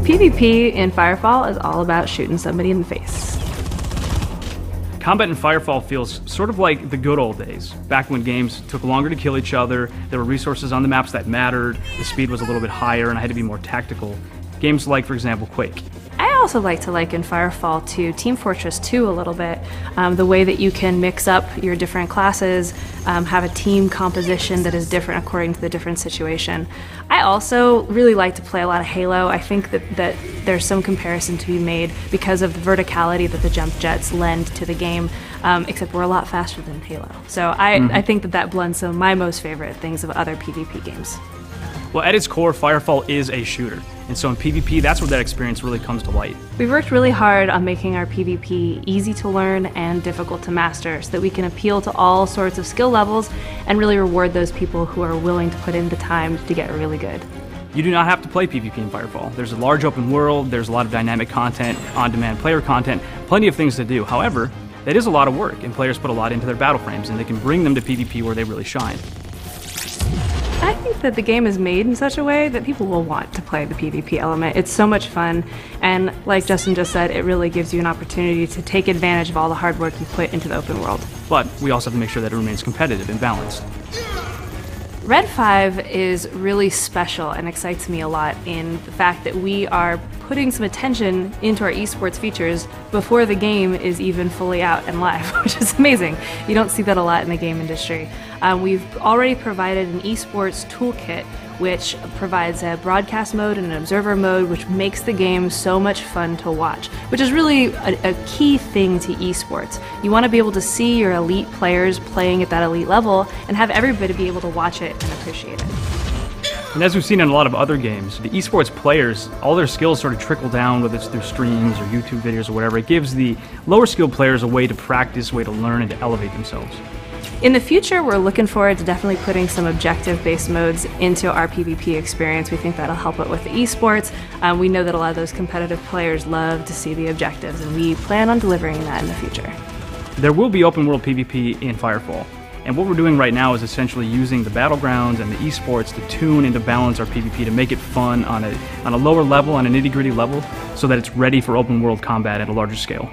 PvP in Firefall is all about shooting somebody in the face. Combat in Firefall feels sort of like the good old days, back when games took longer to kill each other, there were resources on the maps that mattered, the speed was a little bit higher, and I had to be more tactical. Games like, for example, Quake. I also like to liken Firefall to Team Fortress 2 a little bit. The way that you can mix up your different classes, have a team composition that is different according to the different situation. I also really like to play a lot of Halo. I think that there's some comparison to be made because of the verticality that the jump jets lend to the game, except we're a lot faster than Halo. So I think that blends some of my most favorite things of other PvP games. Well, at its core, Firefall is a shooter, and so in PvP, that's where that experience really comes to light. We've worked really hard on making our PvP easy to learn and difficult to master so that we can appeal to all sorts of skill levels and really reward those people who are willing to put in the time to get really good. You do not have to play PvP in Firefall. There's a large open world, there's a lot of dynamic content, on-demand player content, plenty of things to do. However, that is a lot of work, and players put a lot into their battle frames, and they can bring them to PvP where they really shine. I think that the game is made in such a way that people will want to play the PvP element. It's so much fun, and like Justin just said, it really gives you an opportunity to take advantage of all the hard work you put into the open world. But we also have to make sure that it remains competitive and balanced. Red 5 is really special and excites me a lot in the fact that we are putting some attention into our esports features before the game is even fully out and live, which is amazing. You don't see that a lot in the game industry. We've already provided an esports toolkit which provides a broadcast mode and an observer mode, which makes the game so much fun to watch, which is really a key thing to esports. You want to be able to see your elite players playing at that elite level and have everybody be able to watch it and appreciate it. And as we've seen in a lot of other games, the esports players, all their skills sort of trickle down, whether it's through streams or YouTube videos or whatever. It gives the lower skilled players a way to practice, a way to learn, and to elevate themselves. In the future, we're looking forward to definitely putting some objective-based modes into our PvP experience. We think that'll help it with the esports. We know that a lot of those competitive players love to see the objectives, and we plan on delivering that in the future. There will be open world PvP in Firefall, and what we're doing right now is essentially using the battlegrounds and the esports to tune and to balance our PvP to make it fun on a lower level, on a nitty-gritty level, so that it's ready for open world combat at a larger scale.